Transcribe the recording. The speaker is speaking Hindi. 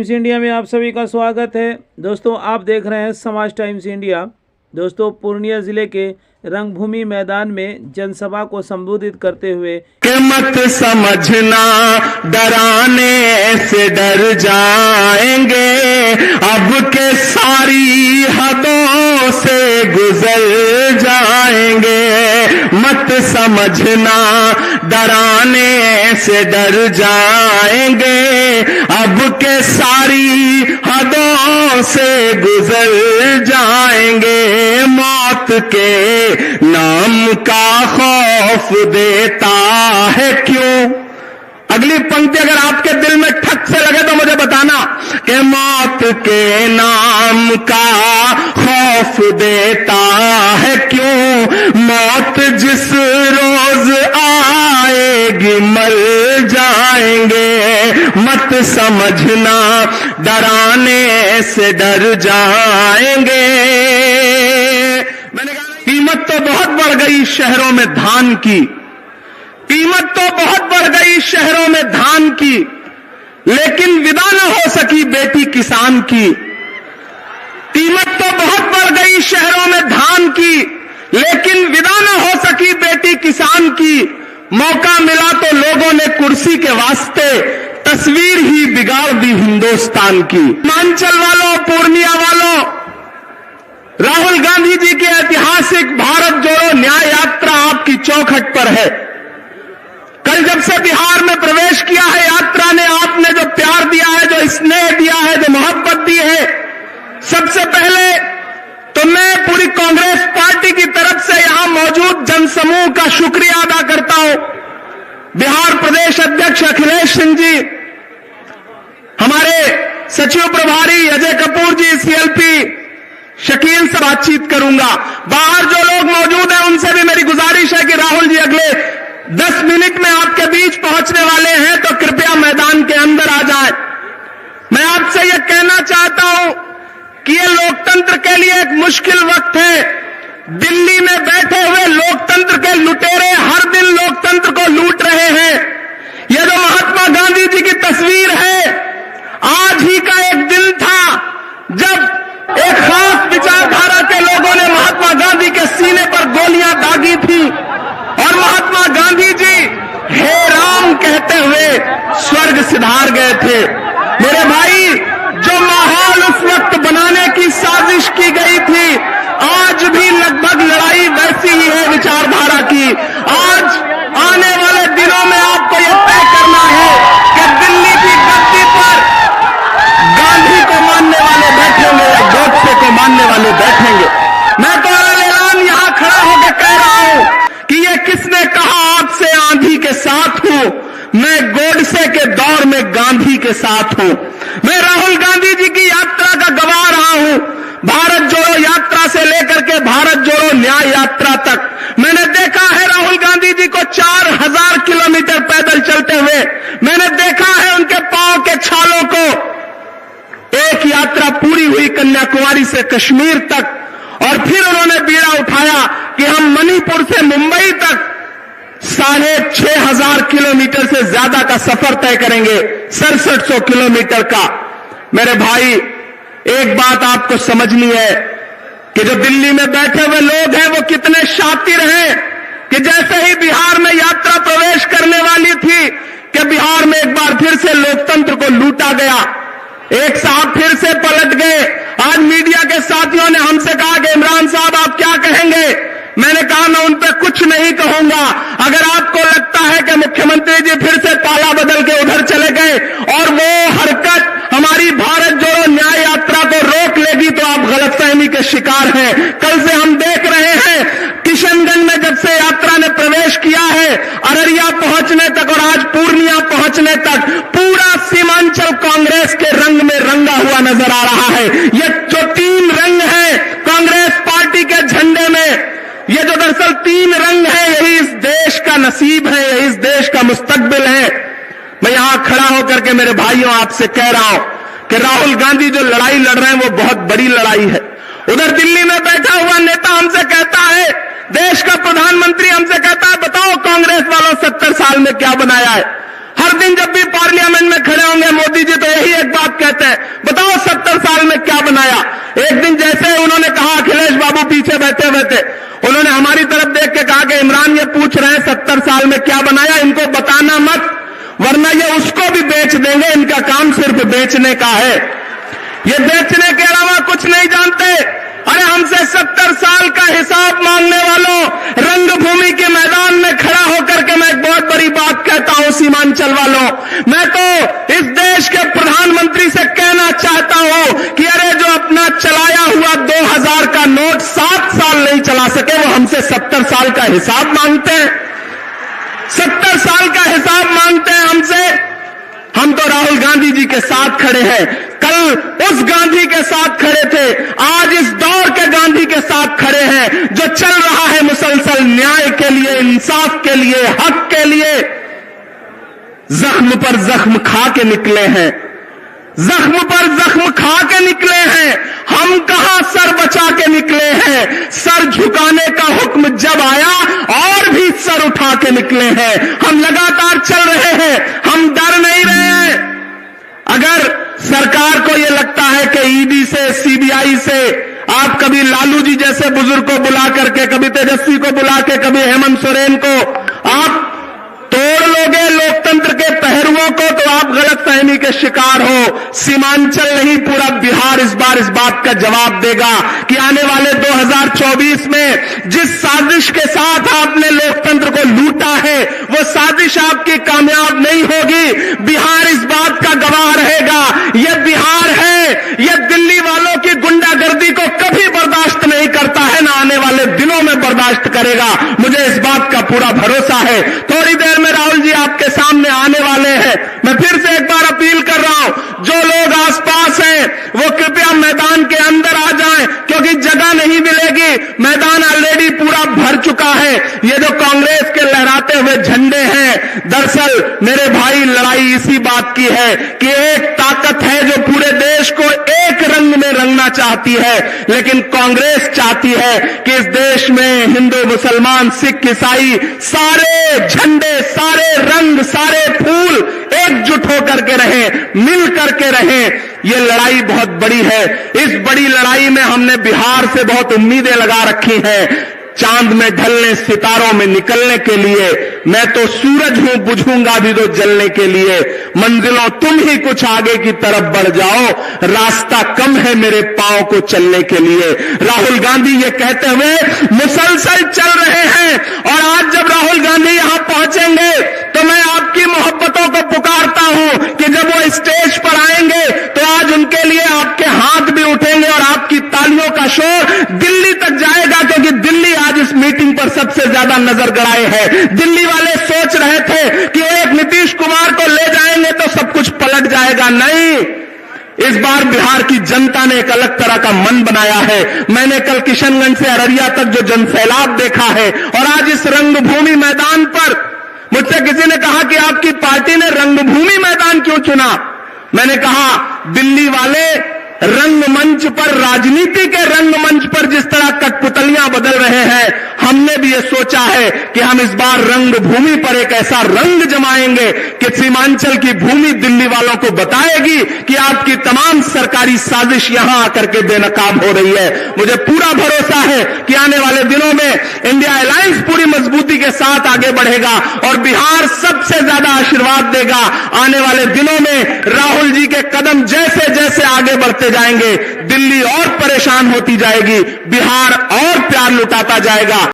टाइम्स इंडिया में आप सभी का स्वागत है। दोस्तों, आप देख रहे हैं समाज टाइम्स इंडिया। दोस्तों, पूर्णिया जिले के रंगभूमि मैदान में जनसभा को संबोधित करते हुए कि मत समझना डराने से डर जाएंगे, अब के सारी हदों से गुजर जाएंगे। मत समझना डराने से डर जाएंगे, अब के सारी हदों से गुजर जाएंगे। मौत के नाम का खौफ देता है क्यों? अगली पंक्ति अगर आपके दिल में ठक से लगे तो मुझे बताना कि मौत के नाम का खौफ देता है क्यों? मौत जिस रोज आएगी मर जाएंगे। मत समझना डराने से डर जाएंगे। मैंने कहा कीमत तो बहुत बढ़ गई शहरों में धान की, कीमत तो बहुत बढ़ गई शहरों में धान की, लेकिन विदा न हो सकी बेटी किसान की। कीमत तो बहुत बढ़ गई शहरों में धान की, लेकिन विदा न हो सकी बेटी किसान की। मौका मिला तो लोगों ने कुर्सी के वास्ते तस्वीर ही बिगाड़ दी हिंदुस्तान की। हिमाचल वालों, पूर्णिया वालों, राहुल गांधी जी की ऐतिहासिक भारत जोड़ो न्याय यात्रा आपकी चौखट पर है। कल जब से बिहार में प्रवेश किया है यात्रा ने, आपने जो प्यार दिया है, जो स्नेह दिया है, जो मोहब्बत दी है, सबसे पहले तो मैं पूरी कांग्रेस पार्टी की तरफ से यहां मौजूद जनसमूह का शुक्रिया अदा करता हूं। बिहार प्रदेश अध्यक्ष अखिलेश सिंह जी, हमारे सचिव प्रभारी अजय कपूर जी, सीएलपी शकील से बातचीत करूंगा। बाहर जो लोग मौजूद हैं उनसे भी मेरी गुजारिश है कि राहुल जी अगले 10 मिनट में आपके बीच पहुंचने वाले हैं, तो कृपया मैदान के अंदर आ जाए। मैं आपसे यह कहना चाहता हूं कि यह लोकतंत्र के लिए एक मुश्किल वक्त है। दिल्ली में बैठे हुए लोकतंत्र के लुटेरे हर दिन लोकतंत्र को लूट रहे हैं। यह जो महात्मा गांधी जी की तस्वीर है, आज ही का एक दिन था जब एक खास विचारधारा के लोगों ने महात्मा गांधी के सीने पर गोलियां दागी थी और महात्मा गांधी जी हे राम कहते हुए स्वर्ग सिधार गए थे। मेरे भाई, जो माहौल उस वक्त बनाने की साजिश की गई थी, आज भी लगभग लड़ाई वैसी ही है विचारधारा की। आज आने वाले दिनों में आपको यह तय करना है कि दिल्ली की गद्दी पर गांधी को मानने वाले बैठेंगे या गोडसे को मानने वाले बैठेंगे। मैं तो ऐलान यहां खड़ा होकर कह रहा हूं कि ये किसने कहा आपसे आंधी के साथ हूं? मैं गोडसे के दौर में गांधी के साथ हूं। मैं राहुल गांधी जी की यात्रा का गवाह रहा हूं, भारत जोड़ो यात्रा से लेकर के भारत जोड़ो न्याय यात्रा तक। मैंने देखा है राहुल गांधी जी को 4000 किलोमीटर पैदल चलते हुए। मैंने देखा है उनके पांव के छालों को। एक यात्रा पूरी हुई कन्याकुमारी से कश्मीर तक, और फिर उन्होंने बीड़ा उठाया कि हम मणिपुर से मुंबई तक 6500 किलोमीटर से ज्यादा का सफर तय करेंगे, 6700 किलोमीटर का। मेरे भाई, एक बात आपको समझनी है कि जो दिल्ली में बैठे हुए लोग हैं वो कितने शातिर हैं कि जैसे ही बिहार में यात्रा प्रवेश करने वाली थी कि बिहार में एक बार फिर से लोकतंत्र को लूटा गया। एक साहब फिर से पलट गए। आज मीडिया के साथियों ने हमसे कहा कि इमरान साहब आप क्या कहेंगे? मैंने कहा मैं उन पर कुछ नहीं कहूंगा। अगर आपको लगता है कि मुख्यमंत्री जी फिर से पाला बदल के उधर चले गए और वो हरकत हमारी भारत जोड़ो न्याय यात्रा को रोक लेगी, तो आप गलतफहमी के शिकार हैं। कल से हम देख रहे हैं किशनगंज में जब से यात्रा ने प्रवेश किया है, अररिया पहुंचने तक और आज पूर्णिया पहुंचने तक पूरा सीमांचल कांग्रेस के रंग में रंगा हुआ नजर आ रहा है। ये जो 3 रंग है कांग्रेस पार्टी के झंडे में, ये जो दरअसल 3 रंग है, यही इस देश का नसीब है, यही इस देश का मुस्तकबिल है। मैं यहां खड़ा होकर के मेरे भाइयों आपसे कह रहा हूं कि राहुल गांधी जो लड़ाई लड़ रहे हैं वो बहुत बड़ी लड़ाई है। उधर दिल्ली में बैठा हुआ नेता हमसे कहता है, देश का प्रधानमंत्री हमसे कहता है बताओ कांग्रेस वालों 70 साल में क्या बनाया है। हर दिन जब भी पार्लियामेंट में खड़े होंगे मोदी जी तो यही एक बात कहते हैं एक दिन जैसे उन्होंने कहा, अखिलेश बाबू पीछे बैठे बैठे उन्होंने हमारी तरफ देख के कहा कि इमरान ये पूछ रहे हैं 70 साल में क्या बनाया, इनको बताना मत वरना ये उसको भी बेच देंगे, इनका काम सिर्फ बेचने का है, ये बेचने के अलावा कुछ नहीं जानते। अरे हमसे 70 साल का हिसाब मांगने वालों, रंगभूमि के मैदान में खड़ा होकर के मैं एक बहुत बड़ी बात कहता हूं सीमांचल वालों, मैं तो इस देश के प्रधानमंत्री से कहना चाहता हूं कि अरे जो अपना चलाया हुआ 2000 का नोट 7 साल नहीं चला सके, वो हमसे 70 साल का हिसाब मांगते हैं, 70 साल का हिसाब मांगते हैं हमसे। हम तो राहुल गांधी जी के साथ खड़े हैं, कल उस गांधी के साथ खड़े थे, आज इस दौर के गांधी के साथ खड़े हैं जो चल रहा है मुसलसल न्याय के लिए, इंसाफ के लिए, हक के लिए। जख्म पर जख्म खा के निकले हैं, जख्म पर जख्म खा के निकले हैं, हम कहां सर बचा के निकले हैं, सर झुकाने का हुक्म जब आया और भी सर उठा के निकले हैं। हम लगातार चल रहे हैं, हम डर नहीं रहे हैं। अगर सरकार को यह लगता है कि ईडी से, सीबीआई से आप कभी लालू जी जैसे बुजुर्ग को बुला करके, कभी तेजस्वी को बुला के, कभी हेमंत सोरेन को आप तोड़ लोगे लोकतंत्र के पहरुओं को, तो आप गलतफहमी के शिकार हो। सीमांचल नहीं, पूरा बिहार इस बार इस बात का जवाब देगा कि आने वाले 2024 में जिस साजिश के साथ आपने लोकतंत्र को लूटा है, वो साजिश आपकी कामयाब नहीं होगी। बिहार इस बात का गवाह रहेगा। यह बिहार है, यह दिल्ली वालों की गुंडागर्दी को कभी बर्दाश्त नहीं करता है, ना आने वाले दिनों में बर्दाश्त करेगा। मुझे इस बात का पूरा भरोसा है। थोड़ी देर में राहुल जी आपके सामने आने वाले हैं। मैं फिर से एक बार अपील कर रहा हूं, जो लोग आसपास हैं वो कृपया मैदान के अंदर आ जाएं, क्योंकि जगह नहीं मिलेगी। मैदान ऑलरेडी पूरा भर चुका है। ये जो कांग्रेस के लहराते हुए झंडे हैं, दरअसल मेरे भाई लड़ाई इसी बात की है कि एक ताकत है जो पूरे देश को एक रंग में रंगना चाहती है, लेकिन कांग्रेस चाहती है कि इस देश में हिंदू, मुसलमान, सिख, ईसाई सारे झंडे, सारे रंग, सारे फूल एकजुट होकर के रहें, मिल करके रहें। ये लड़ाई बहुत बड़ी है। इस बड़ी लड़ाई में हमने बिहार से बहुत उम्मीदें लगा रखी हैं। चांद में ढलने, सितारों में निकलने के लिए। मैं तो सूरज हूं, बुझूंगा भी तो जलने के लिए। मंजिलों तुम ही कुछ आगे की तरफ बढ़ जाओ, रास्ता कम है मेरे पांव को चलने के लिए। राहुल गांधी ये कहते हुए मुसलसल चल रहे हैं, और आज जब राहुल गांधी यहां पहुंचेंगे तो मैं आपकी मोहब्बतों को पुकारता हूं कि जब वो स्टेज पर आएंगे तो आज उनके लिए आपके हाथ भी उठेंगे और आपकी तालियों का शोर दिल्ली तक जाएगा, क्योंकि दिल्ली आज इस मीटिंग पर सबसे ज्यादा नजर गड़ाए है। दिल्ली वाले सोच रहे थे कि एक नीतीश कुमार को ले जाएंगे तो सब कुछ पलट जाएगा। नहीं, इस बार बिहार की जनता ने एक अलग तरह का मन बनाया है। मैंने कल किशनगंज से अररिया तक जो जनसैलाब देखा है, और आज इस रंगभूमि मैदान पर मुझसे किसी ने कहा कि आपकी पार्टी ने रंगभूमि मैदान क्यों चुना। मैंने कहा, दिल्ली वाले रंगमंच पर, राजनीति के रंगमंच पर जिस तरह कठपुतलियां बदल रहे हैं, हमने भी ये सोचा है कि हम इस बार रंगभूमि पर एक ऐसा रंग जमाएंगे कि सीमांचल की भूमि दिल्ली वालों को बताएगी कि आपकी तमाम सरकारी साजिश यहां आकर के बेनकाब हो रही है। मुझे पूरा भरोसा है कि आने वाले दिनों में इंडिया अलायंस पूरी मजबूती के साथ आगे बढ़ेगा और बिहार सबसे ज्यादा आशीर्वाद देगा। आने वाले दिनों में राहुल जी के कदम जैसे जैसे आगे बढ़ते जाएंगे, दिल्ली और परेशान होती जाएगी, बिहार और प्यार लुटाता जाएगा।